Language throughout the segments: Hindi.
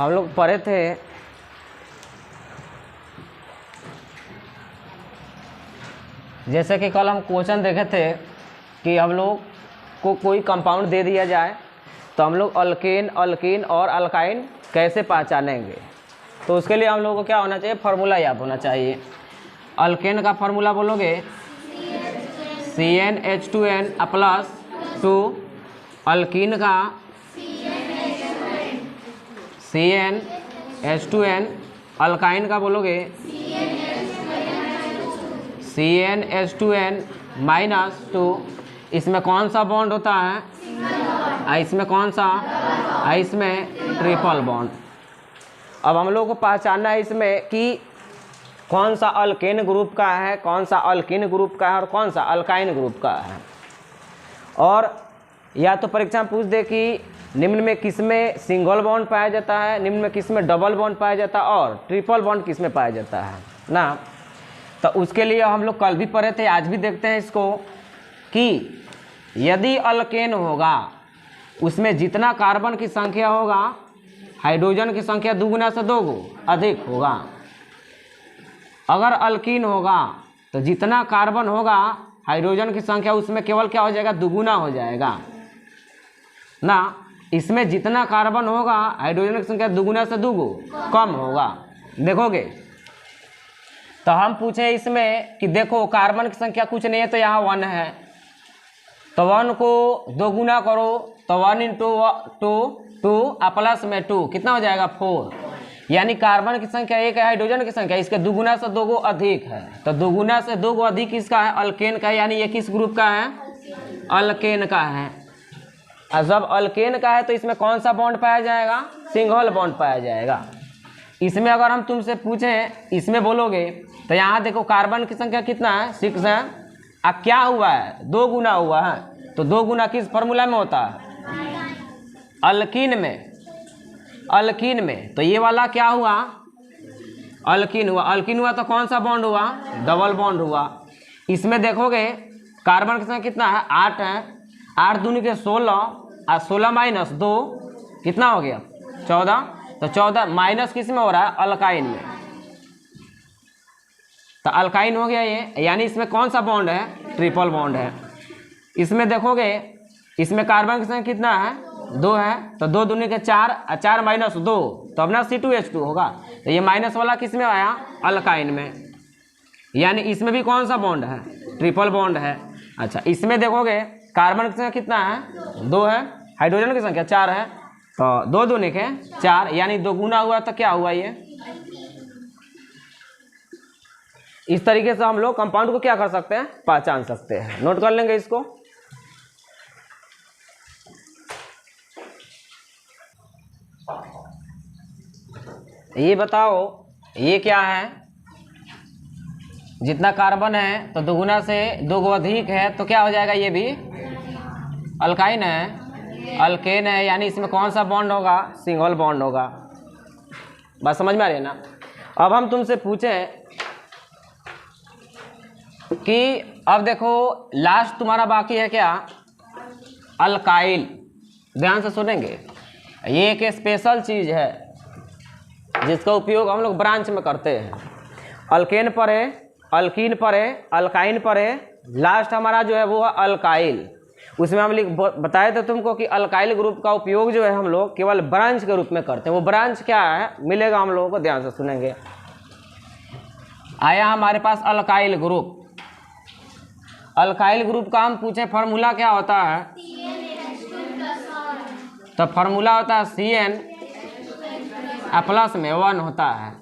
हम लोग पढ़े थे जैसे कि कल हम क्वेश्चन देखे थे कि हम लोग को कोई कंपाउंड दे दिया जाए तो हम लोग अल्केन, अल्कीन और अल्काइन कैसे पहचानेंगे। तो उसके लिए हम लोग को क्या होना चाहिए, फार्मूला याद होना चाहिए। अल्केन का फार्मूला बोलोगे CnH2n प्लस 2, अल्कीन का CnH2n, अल्काइन का बोलोगे CnH2n माइनस 2। इसमें कौन सा बॉन्ड होता है, इसमें कौन सा, इसमें ट्रिपल बॉन्ड। अब हम लोग को पहचानना है इसमें कि कौन सा अल्केन ग्रुप का है, कौन सा अल्कीन ग्रुप का है और कौन सा अल्काइन ग्रुप का है। और या तो परीक्षा में पूछ दे कि निम्न में किसमें सिंगल बॉन्ड पाया जाता है, निम्न में किसमें डबल बॉन्ड पाया जाता है और ट्रिपल बॉन्ड किसमें पाया जाता है ना। तो उसके लिए हम लोग कल भी पढ़े थे, आज भी देखते हैं इसको कि यदि अल्केन होगा उसमें जितना कार्बन की संख्या होगा हाइड्रोजन की संख्या दुगुना से 2 अधिक होगा। अगर अल्कीन होगा तो जितना कार्बन होगा हाइड्रोजन की संख्या उसमें केवल क्या हो जाएगा, दुगुना हो जाएगा ना। इसमें जितना कार्बन होगा हाइड्रोजन की संख्या दुगुना से 2 कम होगा। देखोगे तो हम पूछे इसमें कि देखो कार्बन की संख्या कुछ नहीं है तो यहाँ 1 है, तो 1 को 2 गुना करो तो 1 × 2 प्लस में 2 कितना हो जाएगा 4। यानी कार्बन की संख्या 1 है, हाइड्रोजन की संख्या इसके दुगुना से 2 अधिक है, तो दुगुना से 2 अधिक किसका है, अल्केन का है। यानी ये किस ग्रुप का है, अल्केन का है। और जब अल्केन का है तो इसमें कौन सा बॉन्ड पाया जाएगा, सिंगल बॉन्ड पाया जाएगा। इसमें अगर हम तुमसे पूछें, इसमें बोलोगे तो यहाँ देखो कार्बन की संख्या कितना है, 6 है। अब क्या हुआ है, 2 गुना हुआ है, तो 2 गुना किस फार्मूला में होता है, अल्कीन में। अल्कीन में तो ये वाला क्या हुआ, अल्कीन हुआ। अल्कीन हुआ तो कौन सा बॉन्ड हुआ, डबल बॉन्ड हुआ। इसमें देखोगे कार्बन की संख्या कितना है, 8 है। 8 दूनी के 16 और 16 माइनस 2 कितना हो गया, 14। तो 14 माइनस किस में हो रहा है, अल्काइन में। तो अल्काइन हो गया ये, यानी इसमें कौन सा बॉन्ड है, ट्रिपल बॉन्ड है। इसमें देखोगे इसमें कार्बन की संख्या कितना है, 2 है। तो 2 दूनी के 4 और 4 माइनस 2 तो अपना C2H2 होगा। तो ये माइनस वाला किस में आया, अल्काइन में। यानी इसमें भी कौन सा बॉन्ड है, ट्रिपल बॉन्ड है। अच्छा इसमें देखोगे कार्बन की संख्या कितना है, 2 है, हाइड्रोजन की संख्या 4 है, तो 2 दूनी के 4 यानी 2 गुना हुआ तो क्या हुआ ये। इस तरीके से हम लोग कंपाउंड को क्या कर सकते हैं, पहचान सकते हैं। नोट कर लेंगे इसको। ये बताओ ये क्या है, जितना कार्बन है तो दुगुना से 2 अधिक है तो क्या हो जाएगा, ये भी अल्काइन है, अल्केन है। यानी इसमें कौन सा बॉन्ड होगा, सिंगल बॉन्ड होगा। बात समझ में आ रही है ना। अब हम तुमसे पूछें कि अब देखो लास्ट तुम्हारा बाकी है क्या, अल्काइल। ध्यान से सुनेंगे, ये एक स्पेशल चीज है जिसका उपयोग हम लोग ब्रांच में करते हैं। अल्केन पर है, अल्कीन पर है, अल्काइन पर है, लास्ट हमारा जो है वो है अल्काइल। उसमें हम बताए थे तुमको कि अल्काइल ग्रुप का उपयोग जो है हम लोग केवल ब्रांच के रूप में करते हैं। वो ब्रांच क्या है मिलेगा हम लोगों को, ध्यान से सुनेंगे। आया हमारे पास अल्काइल ग्रुप। अल्काइल ग्रुप का हम पूछे फार्मूला क्या होता है, तो फार्मूला होता है CN प्लस में 1 होता है।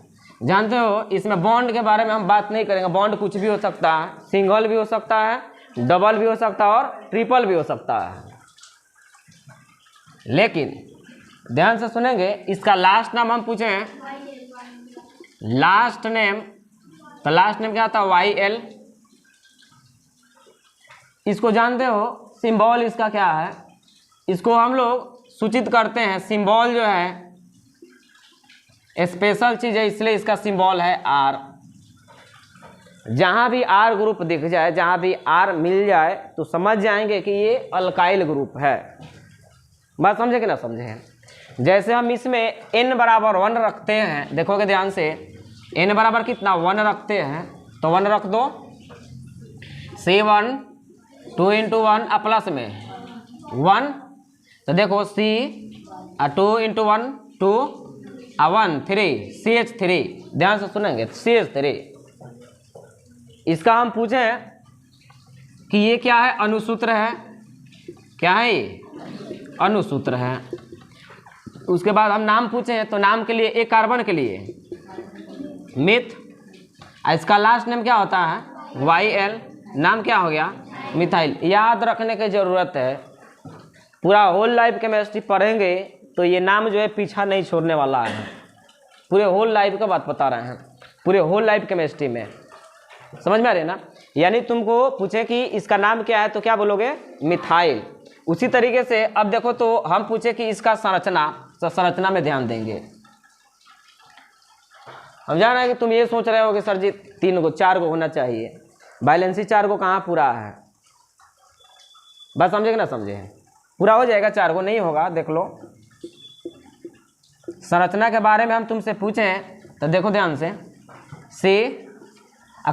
जानते हो इसमें बॉन्ड के बारे में हम बात नहीं करेंगे। बॉन्ड कुछ भी हो सकता है, सिंगल भी हो सकता है, डबल भी हो सकता है और ट्रिपल भी हो सकता है। लेकिन ध्यान से सुनेंगे, इसका लास्ट नाम हम पूछे लास्ट नेम, तो लास्ट नेम क्या होता है, YL। इसको जानते हो, सिंबल इसका क्या है, इसको हम लोग सूचित करते हैं। सिंबल जो है स्पेशल चीज है, इसलिए इसका सिंबल है R। जहाँ भी R ग्रुप दिख जाए, जहाँ भी R मिल जाए तो समझ जाएंगे कि ये अल्काइल ग्रुप है। बात समझे कि ना समझे। जैसे हम इसमें n बराबर 1 रखते हैं, देखोगे ध्यान से, n बराबर कितना 1 रखते हैं, तो 1 रख दो, C1 2 इंटू 1 प्लस में 1, तो देखो C 2 इंटू 1 2 1 3 CH3, ध्यान से सुनेंगे CH3। इसका हम पूछें कि ये क्या है, अणुसूत्र है, क्या है ये अणुसूत्र है। उसके बाद हम नाम पूछें तो नाम के लिए एक कार्बन के लिए मिथ, इसका लास्ट नेम क्या होता है YL, नाम क्या हो गया मिथाइल। याद रखने की ज़रूरत है, पूरा होल लाइफ केमिस्ट्री पढ़ेंगे तो ये नाम जो है पीछा नहीं छोड़ने वाला है। पूरे होल लाइफ का बात बता रहे हैं, पूरे होल लाइफ केमिस्ट्री में, समझ में आ रही है ना। यानी तुमको पूछे कि इसका नाम क्या है तो क्या बोलोगे मिथाइल। उसी तरीके से अब देखो तो हम पूछे कि इसका संरचना, तो संरचना में ध्यान देंगे। हम जान रहे हैं कि तुम ये सोच रहे हो कि सर जी 3 गो 4 गो होना चाहिए, बैलेंसी 4 गो कहाँ पूरा है, बस समझे कि ना समझे, पूरा हो जाएगा 4 गो नहीं होगा। देख लो संरचना के बारे में हम तुमसे पूछें तो देखो ध्यान से, C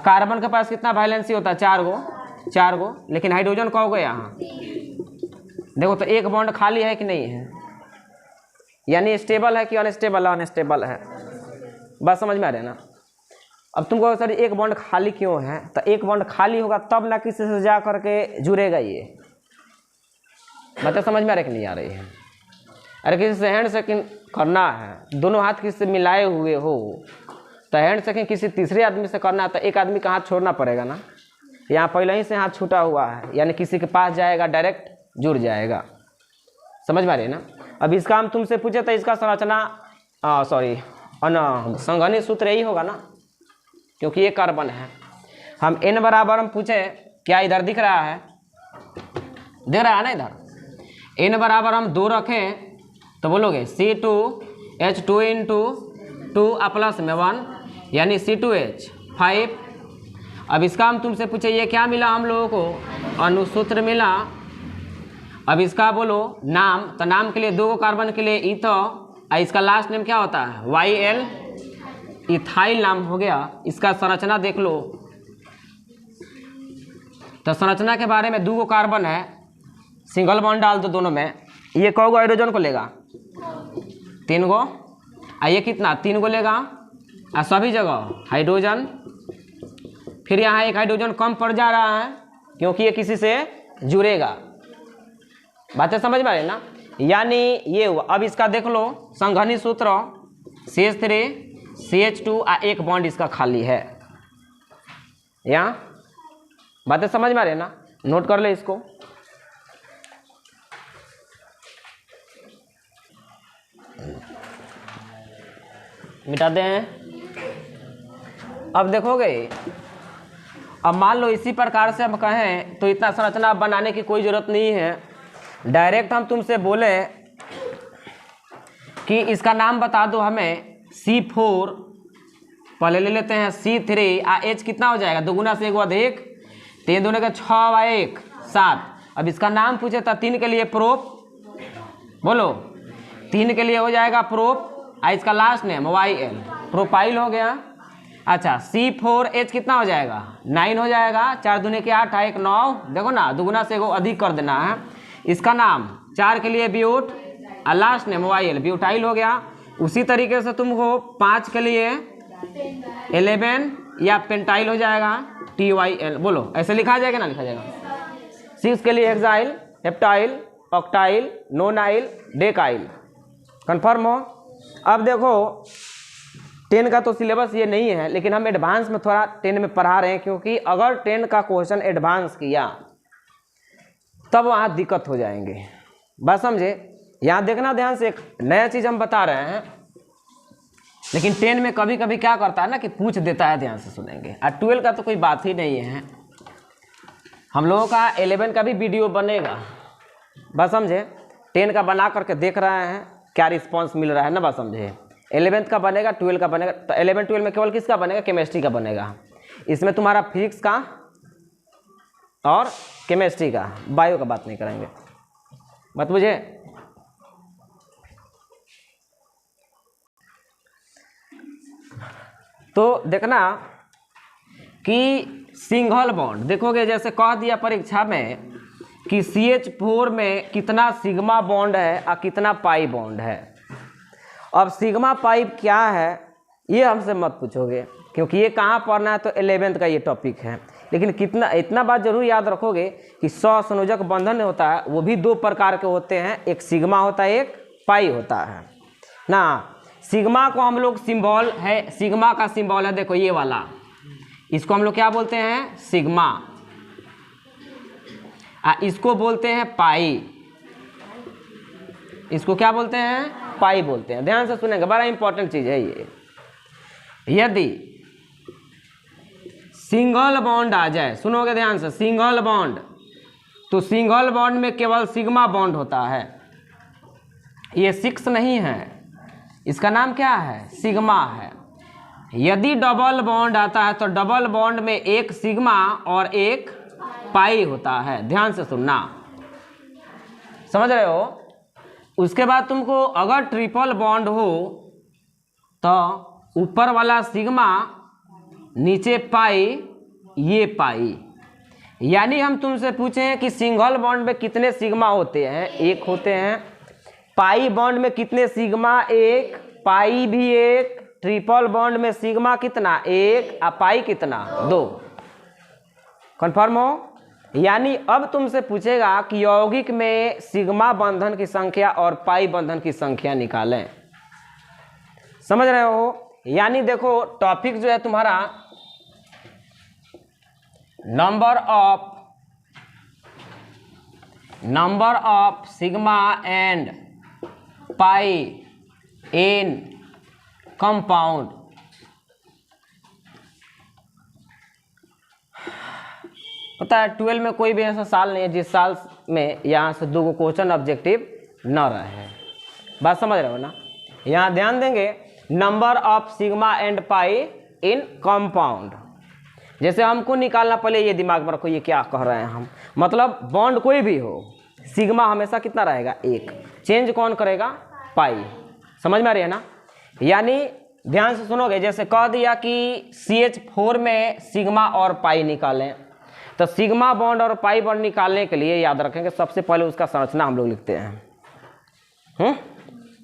कार्बन के पास कितना वैलेंसी होता है 4 गो, लेकिन हाइड्रोजन कौ गो यहाँ, देखो तो एक बॉन्ड खाली है कि नहीं है, यानी स्टेबल है कि अनस्टेबल है, अनस्टेबल है, बस समझ में आ रहे हैं ना। अब तुमको सर एक बॉन्ड खाली क्यों है, तो एक बॉन्ड खाली होगा तब ना किसी से जा करके जुड़ेगा ये, मतलब समझ में आ रही कि नहीं आ रही है। अरे किसी से हैंड शेकिंग करना है, दोनों हाथ किसी से मिलाए हुए हो तो हैंड शेकिंग किसी तीसरे आदमी से करना है तो एक आदमी का हाथ छोड़ना पड़ेगा ना, यहाँ पहले ही से हाथ छूटा हुआ है, यानी किसी के पास जाएगा डायरेक्ट जुड़ जाएगा, समझ में आ रही है ना। अब इसका हम तुमसे पूछे तो इसका संरचना संघनित सूत्र यही होगा ना, क्योंकि ये कार्बन है। हम n बराबर हम पूछे, क्या इधर दिख रहा है, दिख रहा है ना इधर, n बराबर हम 2 रखें तो बोलोगे C2H2 इंटू 2 प्लस में 1 यानी C2H5। अब इसका हम तुमसे पूछे ये क्या मिला हम लोगों को, अणुसूत्र मिला। अब इसका बोलो नाम, तो नाम के लिए 2 कार्बन के लिए इथो, इसका लास्ट नेम क्या होता है YL, इथाइल नाम हो गया। इसका संरचना देख लो, तो संरचना के बारे में 2 कार्बन है, सिंगल बॉन्ड डाल दो दोनों में, ये कौ गो हाइड्रोजन को लेगा 3 गो, ये कितना 3 गो लेगा, सभी जगह हाइड्रोजन, फिर यहाँ एक हाइड्रोजन कम पड़ जा रहा है क्योंकि ये किसी से जुड़ेगा, बातें समझ में आ रही ना। यानी ये हुआ। अब इसका देख लो संघनित सूत्र CH3 CH2 एक बॉन्ड इसका खाली है, यहाँ बातें समझ में आ रही ना, नोट कर ले इसको। मिटा दें। अब देखोगे, अब मान लो इसी प्रकार से हम कहें तो इतना संरचना बनाने की कोई ज़रूरत नहीं है, डायरेक्ट हम तुमसे बोले कि इसका नाम बता दो हमें C4, पहले ले लेते हैं C3 H कितना हो जाएगा, 2 गुना से 1 अधिक 3 दूने का 6 1 7। अब इसका नाम पूछे तो 3 के लिए प्रोप, बोलो 3 के लिए हो जाएगा प्रोप, इसका लास्ट नेम YL, प्रोपाइल हो गया। अच्छा C4H कितना हो जाएगा 9 हो जाएगा, 4 दूने के 8 1 9, देखो ना 2 गुना से 1 अधिक कर देना है। इसका नाम 4 के लिए but, last name YL, butyl हो गया। उसी तरीके से तुमको 5 के लिए 11 या पेंटाइल हो जाएगा TYL, बोलो ऐसे लिखा जाएगा ना लिखा जाएगा। 6 के लिए hexyl, heptyl, octyl, nonyl, डेकाइल, confirm हो। अब देखो 10 का तो सिलेबस ये नहीं है, लेकिन हम एडवांस में थोड़ा 10 में पढ़ा रहे हैं, क्योंकि अगर 10 का क्वेश्चन एडवांस किया तब वहाँ दिक्कत हो जाएंगे, बस समझे। यहाँ देखना ध्यान से, एक नया चीज़ हम बता रहे हैं, लेकिन 10 में कभी कभी क्या करता है ना कि पूछ देता है, ध्यान से सुनेंगे। और 12 का तो कोई बात ही नहीं है, हम लोगों का 11 का भी वीडियो बनेगा, बस समझे। 10 का बना करके देख रहे हैं क्या रिस्पॉन्स मिल रहा है ना, बस समझे। 11th का बनेगा, 12 का बनेगा, तो 11 12 में केवल किसका बनेगा, केमिस्ट्री का बनेगा। इसमें तुम्हारा फिजिक्स का और केमिस्ट्री का, बायो का बात नहीं करेंगे, बात बुझे। तो देखना कि सिंगल बॉन्ड देखोगे, जैसे कह दिया परीक्षा में कि CH4 में कितना सिग्मा बॉन्ड है और कितना पाई बॉन्ड है। अब सिग्मा पाई क्या है ये हमसे मत पूछोगे, क्योंकि ये कहाँ पढ़ना है, तो 11th का ये टॉपिक है। लेकिन कितना इतना बात जरूर याद रखोगे कि सहसंयोजक बंधन होता है वो भी 2 प्रकार के होते हैं, एक सिग्मा होता है, एक पाई होता है ना। सिग्मा को हम लोग सिंबल है, सिग्मा का सिंबल है देखो ये वाला, इसको हम लोग क्या बोलते हैं, सिग्मा। इसको बोलते हैं पाई, इसको क्या बोलते हैं, पाई बोलते हैं। ध्यान से सुनेंगे, बड़ा इंपॉर्टेंट चीज है ये। यदि सिंगल बॉन्ड आ जाए, सुनोगे ध्यान से, सिंगल बॉन्ड, तो सिंगल बॉन्ड में केवल सिग्मा बॉन्ड होता है, ये 6 नहीं है, इसका नाम क्या है, सिग्मा है। यदि डबल बॉन्ड आता है तो डबल बॉन्ड में एक सिग्मा और एक पाई होता है। ध्यान से सुनना, समझ रहे हो। उसके बाद तुमको अगर ट्रिपल बॉन्ड हो तो ऊपर वाला सिग्मा, नीचे पाई, ये पाई। यानी हम तुमसे पूछें कि सिंगल बॉन्ड में कितने सिग्मा होते हैं, 1 होते हैं। पाई बॉन्ड में कितने सिग्मा, 1, पाई भी 1। ट्रिपल बॉन्ड में सिग्मा कितना, 1 और पाई कितना, 2। कंफर्म हो। यानी अब तुमसे पूछेगा कि यौगिक में सिग्मा बंधन की संख्या और पाई बंधन की संख्या निकालें। समझ रहे हो। यानी देखो टॉपिक जो है तुम्हारा number of sigma and pi in compound. पता है 12 में कोई भी ऐसा साल नहीं है जिस साल में यहाँ से 2 क्वेश्चन ऑब्जेक्टिव न रहे। बात समझ रहे हो ना। यहाँ ध्यान देंगे, number of sigma and pi in compound. जैसे हमको निकालना, पहले ये दिमाग में रखो ये क्या कह रहे हैं हम, मतलब बॉन्ड कोई भी हो, सिग्मा हमेशा कितना रहेगा, 1। चेंज कौन करेगा, पाई। समझ में आ रही है ना। यानी ध्यान से सुनोगे, जैसे कह दिया कि CH4 में सिग्मा और पाई निकालें, तो सिग्मा बॉन्ड और पाई बॉन्ड निकालने के लिए याद रखेंगे सबसे पहले उसका संरचना हम लोग लिखते हैं।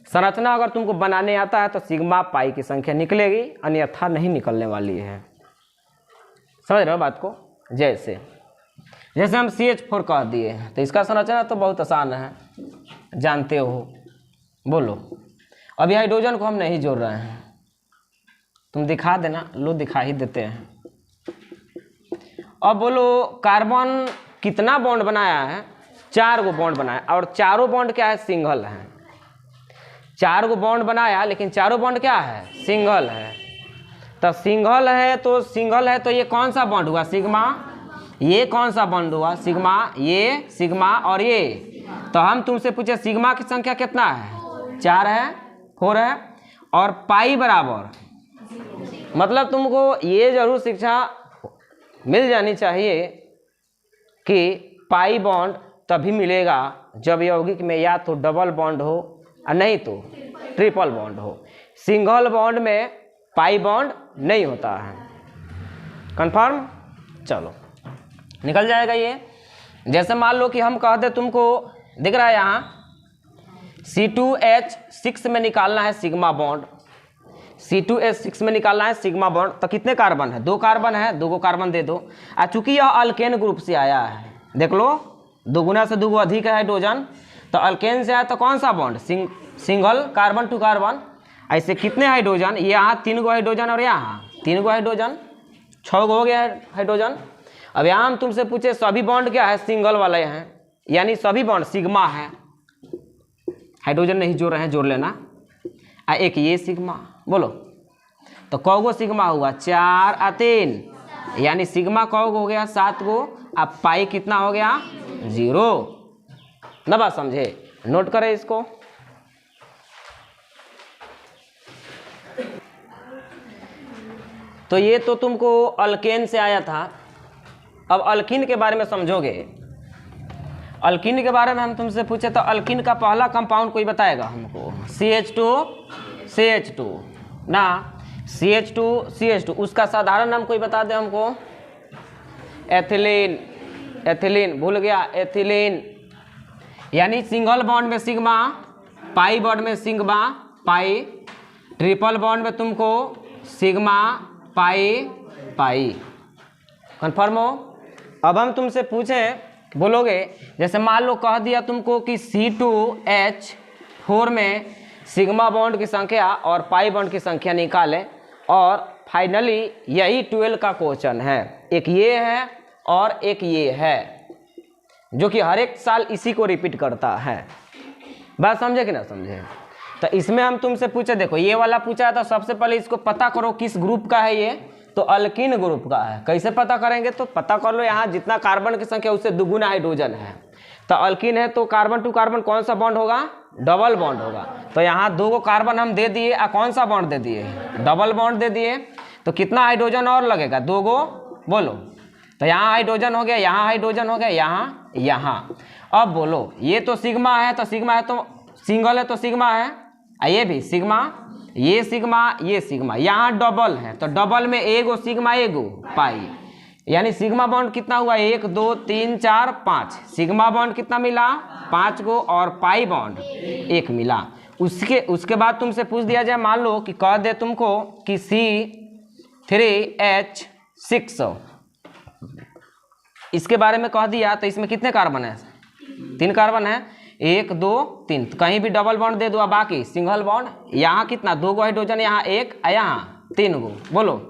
संरचना अगर तुमको बनाने आता है तो सिग्मा पाई की संख्या निकलेगी, अन्यथा नहीं निकलने वाली है। समझ रहे हो बात को। जैसे हम CH4 कह दिए तो इसका संरचना तो बहुत आसान है, जानते हो। बोलो, अभी हाइड्रोजन को हम नहीं जोड़ रहे हैं, तुम दिखा देना, लो दिखा ही देते हैं। अब बोलो कार्बन कितना बॉन्ड बनाया है, 4 गो बॉन्ड बनाया, और चारों बॉन्ड क्या है, सिंगल है। 4 गो बॉन्ड बनाया लेकिन चारों बॉन्ड क्या है, सिंगल है। तो सिंगल है तो ये कौन सा बॉन्ड हुआ, सिग्मा। ये कौन सा बॉन्ड हुआ, सिग्मा। ये सिग्मा और ये। तो हम तुमसे पूछे सिग्मा की संख्या कितना है, 4 है, 4 है, और पाई बराबर, मतलब तुमको ये जरूर शिक्षा मिल जानी चाहिए कि पाई बॉन्ड तभी मिलेगा जब यौगिक में या तो डबल बॉन्ड हो और नहीं तो ट्रिपल बॉन्ड हो। सिंगल बॉन्ड में पाई बॉन्ड नहीं होता है। कंफर्म। चलो निकल जाएगा ये। जैसे मान लो कि हम कह दे तुमको, दिख रहा है यहाँ C2H6 में निकालना है सिग्मा बॉन्ड, C2H6 में निकालना है सिग्मा बॉन्ड। तो कितने कार्बन है, 2 कार्बन है, 2 को कार्बन दे दो। चूंकि यह अल्केन ग्रुप से आया है, देख लो 2 गुना से 2 गो अधिक है हाइड्रोजन, तो अल्केन से आया तो कौन सा bond, single carbon to carbon. ऐसे कितने हाइड्रोजन, ये यहाँ 3 गो हाइड्रोजन और यहाँ 3 गो हाइड्रोजन, 6 गो हो गया हाइड्रोजन। अब यहाँ हम तुमसे पूछे सभी बॉन्ड क्या है, सिंगल वाले हैं, यानी सभी बॉन्ड सिग्मा है। हाइड्रोजन नहीं जोड़ रहे हैं, जोड़ लेना। एक ये सिग्मा, बोलो तो कौ गो सिग्मा हुआ, 4 और 3, यानी सिग्मा कौ गो हो गया, 7 गो। अब पाई कितना हो गया, 0। ना बात समझे, नोट करें इसको। तो ये तो तुमको अल्केन से आया था। अब अल्कीन के बारे में समझोगे। अल्कीन के बारे में हम तुमसे पूछे तो अल्कीन का पहला कंपाउंड कोई बताएगा हमको, CH2 ना। CH2 उसका साधारण नाम कोई बता दे हमको। एथिलीन, एथिलीन भूल गया, एथिलीन। यानी सिंगल बॉन्ड में सिग्मा, पाई बॉन्ड में सिग्मा पाई, ट्रिपल बॉन्ड में तुमको सिग्मा पाई पाई। कन्फर्म हो? अब हम तुमसे पूछें, बोलोगे जैसे मान लो कह दिया तुमको कि C2H4 में सिग्मा बॉन्ड की संख्या और पाई बॉन्ड की संख्या निकालें, और फाइनली यही 12 का क्वेश्चन है। एक ये है और एक ये है, जो कि हर एक साल इसी को रिपीट करता है। बात समझे कि ना समझे? तो इसमें हम तुमसे पूछे, देखो ये वाला पूछा है तो सबसे पहले इसको पता करो किस ग्रुप का है ये, तो अल्कीन ग्रुप का है। कैसे पता करेंगे? तो पता कर लो, यहाँ जितना कार्बन की संख्या उससे दुगुना हाइड्रोजन है, तो अल्कीन है तो कार्बन टू कार्बन कौन सा बॉन्ड होगा? डबल बॉन्ड होगा। तो यहाँ 2 कार्बन हम दे दिए, कौन सा बॉन्ड दे दिए? डबल बॉन्ड दे दिए। तो कितना हाइड्रोजन और लगेगा? 2 बोलो। तो यहाँ हाइड्रोजन हो गया, यहाँ हाइड्रोजन हो गया, यहाँ। अब बोलो, ये तो सिग्मा है, तो सिग्मा है तो सिंगल है तो सिग्मा है, ये भी सिग्मा, ये सिग्मा, ये सिग्मा। यहाँ डबल है तो डबल में एगो सिग्मा एगो पाई, यानी सिग्मा बॉन्ड कितना हुआ? 1 2 3 4 5। सिग्मा बॉन्ड कितना मिला? 5 गो, और पाई बॉन्ड 1 मिला। उसके बाद तुमसे पूछ दिया जाए, मान लो कि कह दे तुमको कि C3H6 इसके बारे में कह दिया, तो इसमें कितने कार्बन है? 3 कार्बन है, 1 2 3। तो कहीं भी डबल बॉन्ड दे दो, बाकी सिंगल बॉन्ड। यहाँ कितना? 2 गो हाइड्रोजन, यहाँ 1, यहाँ 3 गो। बोलो,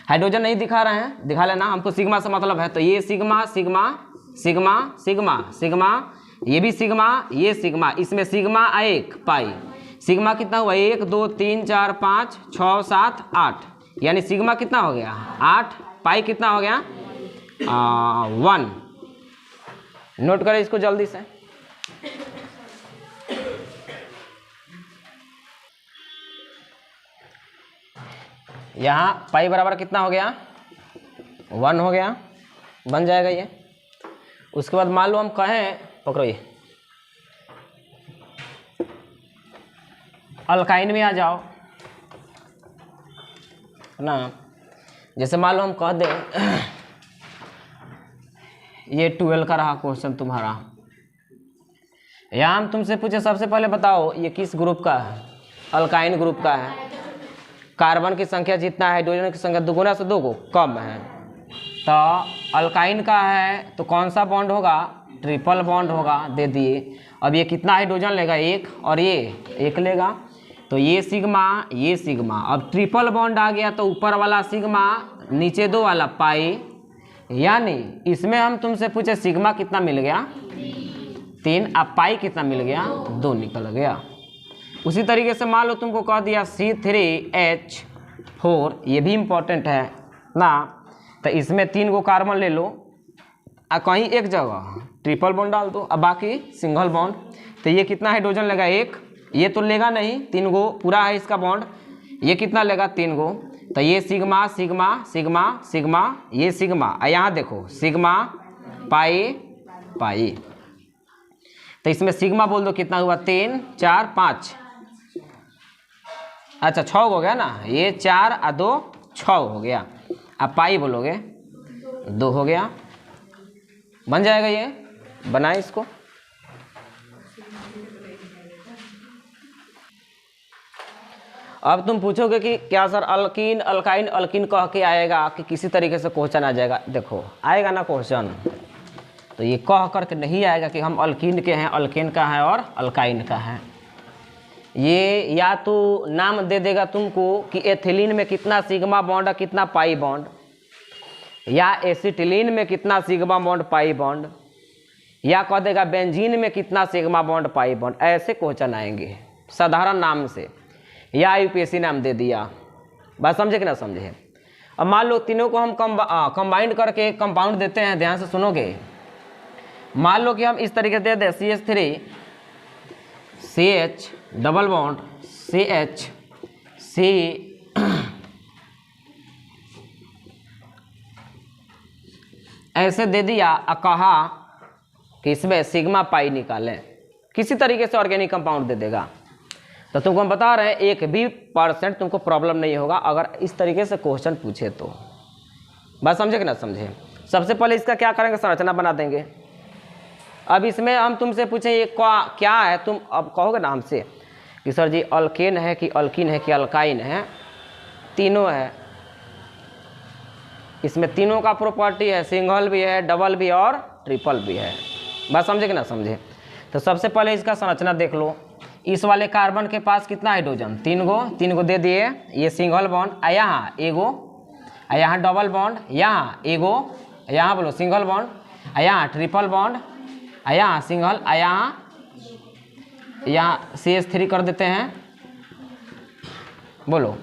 हाइड्रोजन नहीं दिखा रहे हैं, दिखा लेना, हमको सिग्मा से मतलब है। तो ये sigma sigma sigma sigma sigma, ये भी सिग्मा, ये सिग्मा, इसमें सिग्मा 1 पाई। सिग्मा कितना हुआ? 1 2 3 4 5 6 7 8, यानी सिग्मा कितना हो गया? 8। पाई कितना हो गया? 1। नोट करें इसको जल्दी से। यहाँ पाई बराबर कितना हो गया? 1 हो गया, बन जाएगा ये। उसके बाद मान लो हम कहें, पकड़ो ये, अल्काइन में आ जाओ ना। जैसे मान लो हम कह दें, ये 12 का रहा क्वेश्चन तुम्हारा। यहाँ हम तुमसे पूछे, सबसे पहले बताओ ये किस ग्रुप का है? अल्काइन ग्रुप का है। कार्बन की संख्या जितना है, हाइड्रोजन की संख्या दुगुना से 2 गो कम है। तो अल्काइन का है तो कौन सा बॉन्ड होगा? ट्रिपल बॉन्ड होगा, दे दिए। अब ये कितना हाइड्रोजन लेगा? 1, और ये 1 लेगा। तो ये सिग्मा, ये सिग्मा। अब ट्रिपल बॉन्ड आ गया तो ऊपर वाला सिग्मा, नीचे 2 वाला पाई, यानी इसमें हम तुमसे पूछे सिग्मा कितना मिल गया? 3। अब पाई कितना मिल गया? 2 निकल गया। उसी तरीके से मान लो तुमको कह दिया C3H4, ये भी इम्पोर्टेंट है ना। तो इसमें 3 गो कार्बन ले लो, कहीं एक जगह ट्रिपल बॉन्ड डाल दो, अब बाकी सिंगल बॉन्ड। तो ये कितना हाइड्रोजन लेगा? 1। ये तो लेगा नहीं, 3 गो पूरा है इसका बॉन्ड। ये कितना लेगा? 3 गो। तो ये सिग्मा सिग्मा सिग्मा सिग्मा, ये सिग्मा, यहाँ देखो सिग्मा पाई पाई। तो इसमें सिग्मा बोल दो कितना हुआ? 3 4 5, अच्छा 6 हो गया ना। ये 4 और 2 6 हो गया। अब पाई बोलोगे 2 हो गया, बन जाएगा ये। बनाए इसको। अब तुम पूछोगे कि क्या सर अल्कीन अल्काइन अल्कीन कह के आएगा कि किसी तरीके से क्वेश्चन आ जाएगा? देखो आएगा ना क्वेश्चन, तो ये कह करके नहीं आएगा कि हम अल्कीन के हैं, अल्केन का है और अल्काइन का है। ये या तो नाम दे देगा तुमको कि एथिलीन में कितना सिग्मा बॉन्ड है, कितना पाई बॉन्ड, या एसिटिलीन में कितना सिग्मा बॉन्ड पाई बॉन्ड, या कह देगा बेंजीन में कितना सिग्मा बॉन्ड पाई बॉन्ड। ऐसे क्वेश्चन आएंगे साधारण नाम से, या यूपीएससी नाम दे दिया। बात समझे कि ना समझे? अब मान लो तीनों को हम कंबाइंड करके कंपाउंड देते हैं, ध्यान से सुनोगे। मान लो कि हम इस तरीके दे दें CH3 CH double bond CH C ऐसे दे दिया, कहा कि इसमें सिग्मा पाई निकालें, किसी तरीके से ऑर्गेनिक कंपाउंड दे देगा। तो तुमको हम बता रहे हैं 1% तुमको प्रॉब्लम नहीं होगा अगर इस तरीके से क्वेश्चन पूछे तो। बात समझे कि ना समझे? सबसे पहले इसका क्या करेंगे, संरचना बना देंगे। अब इसमें हम तुमसे पूछें ये क्या है, तुम अब कहोगे ना हमसे कि सर जी अल्केन है कि अल्कीन है कि अल्काइन है, तीनों है। इसमें तीनों का प्रॉपर्टी है, सिंगल भी है, डबल भी और ट्रिपल भी है। बात समझे कि ना समझे? तो सबसे पहले इसका संरचना देख लो। इस वाले कार्बन के पास कितना हाइड्रोजन, 3 गो दे दिए, ये सिंगल बॉन्ड, यहाँ एगो, यहाँ डबल बॉन्ड, यहाँ एगो, यहाँ बोलो सिंगल बॉन्ड, यहाँ ट्रिपल बॉन्ड, यहाँ सिंगल, यहाँ CH3 कर देते हैं, बोलो।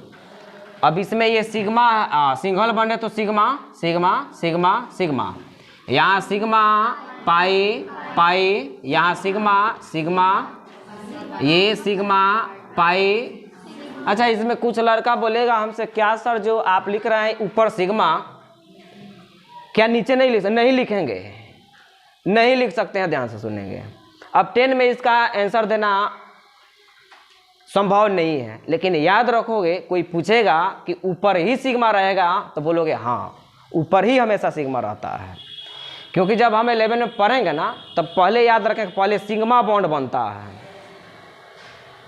अब इसमें ये सिग्मा सिंगल बॉन्ड है तो सिग्मा सिग्मा सिग्मा सिग्मा, यहाँ सिग्मा पाई पाई, यहाँ सिग्मा सिग्मा, ये सिग्मा पाई। अच्छा, इसमें कुछ लड़का बोलेगा हमसे क्या सर जो आप लिख रहे हैं ऊपर सिग्मा, क्या नीचे नहीं लिख सकते? नहीं लिखेंगे, नहीं लिख सकते हैं, ध्यान से सुनेंगे। अब 10 में इसका आंसर देना संभव नहीं है, लेकिन याद रखोगे कोई पूछेगा कि ऊपर ही सिग्मा रहेगा तो बोलोगे हाँ ऊपर ही हमेशा सिग्मा रहता है, क्योंकि जब हम 11 में पढ़ेंगे ना तब पहले याद रखें पहले सिग्मा बॉन्ड बनता है,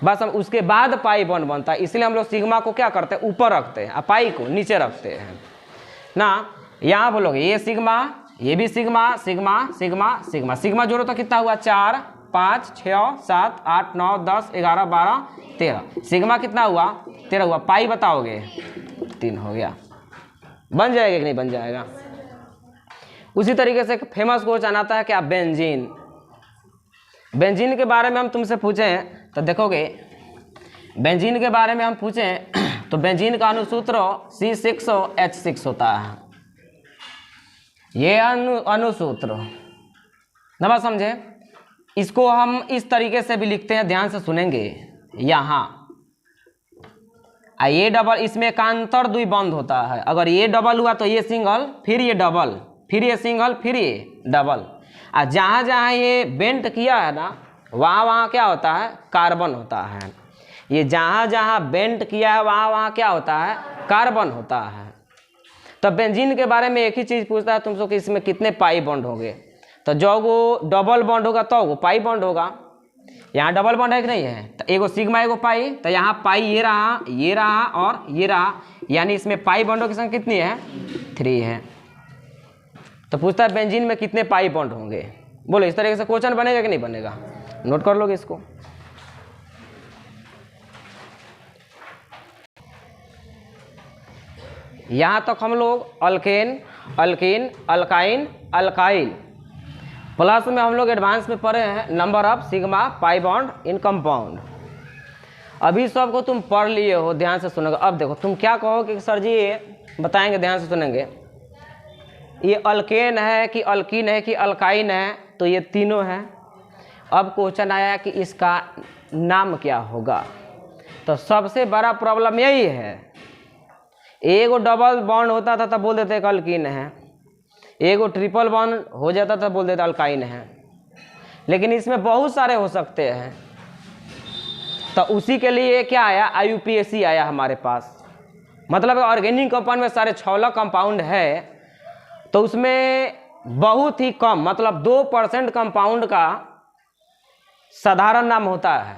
बस हम उसके बाद पाई बॉन्ड बनता है। इसलिए हम लोग सिग्मा को क्या करते हैं ऊपर रखते हैं और पाई को नीचे रखते हैं ना। यहाँ बोलोगे ये सिग्मा, ये भी sigma sigma sigma sigma, sigma जोड़ो तो कितना हुआ 4 5 6 7 8 9 10 11 12 13, सिग्मा कितना हुआ 13 हुआ, पाई बताओगे 3 हो गया। बन जाएगा कि नहीं बन जाएगा? उसी तरीके से एक फेमस क्वेश्चन आता है क्या, बेंजीन। बेंजीन के बारे में हम तुमसे पूछें तो देखोगे, बेंजीन के बारे में हम पूछें तो बेंजीन का अनुसूत्र C6H6 होता है, ये अनुसूत्र ना समझे। इसको हम इस तरीके से भी लिखते हैं, ध्यान से सुनेंगे। यहाँ ये डबल, इसमें एकांतर द्वि बंध होता है, अगर ये डबल हुआ तो ये सिंगल, फिर ये डबल, फिर ये सिंगल, फिर ये डबल। और जहाँ जहाँ ये बेंट किया है ना वहाँ वहाँ क्या होता है कार्बन होता है। ये जहाँ जहाँ बेंट किया है वहाँ वहाँ क्या होता है कार्बन होता है। तब बेंजीन के बारे में एक ही चीज़ पूछता है तुमसे कि इसमें कितने पाई बॉन्ड होंगे, तो जो वो डबल बॉन्ड होगा तो वो पाई बॉन्ड होगा। यहाँ डबल बॉन्ड है कि नहीं है, तो एगो सिग्मा एगो पाई, तो यहाँ पाई ये रहा और ये रहा, यानी इसमें पाई बॉन्डों की संख्या कितनी है 3 है। तो पूछता है बेंजीन में कितने पाई बॉन्ड होंगे, बोलो। इस तरीके से क्वेश्चन बनेगा कि नहीं बनेगा, नोट कर लोगे इसको। यहाँ तक हम लोग alkane alkene alkyne alkyl, plus में हम लोग एडवांस में पढ़े हैं number of sigma pi bond in compound. अभी सबको तुम पढ़ लिए हो, ध्यान से सुनोगे। अब देखो तुम क्या कहोगे कि सर जी ये बताएंगे, ध्यान से सुनेंगे, ये अल्केन है कि अल्कीन है कि अल्काइन है, तो ये तीनों है। अब क्वेश्चन आया कि इसका नाम क्या होगा, तो सबसे बड़ा प्रॉब्लम यही है, एगो डबल बॉन्ड होता था तब बोल देते अल्कीन है, एगो ट्रिपल बॉन्ड हो जाता था बोल देते अल्काइन है, लेकिन इसमें बहुत सारे हो सकते हैं। तो उसी के लिए क्या आया IUPAC आया हमारे पास, मतलब ऑर्गेनिक कंपाउंड में सारे 6 कंपाउंड है, तो उसमें बहुत ही कम मतलब 2% कंपाउंड का साधारण नाम होता है,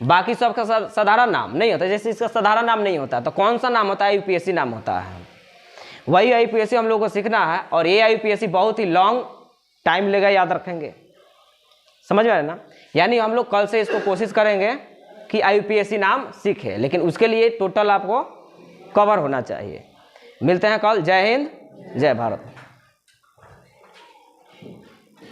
बाकी सबका साधारण नाम नहीं होता। जैसे इसका साधारण नाम नहीं होता तो कौन सा नाम होता है IUPAC नाम होता है, वही IUPAC हम लोग को सीखना है। और ये IUPAC बहुत ही लॉन्ग टाइम लेगा, याद रखेंगे, समझ में आया ना। यानी हम लोग कल से इसको कोशिश करेंगे कि IUPAC नाम सीखे, लेकिन उसके लिए टोटल आपको कवर होना चाहिए। मिलते हैं कल, जय हिंद जय भारत।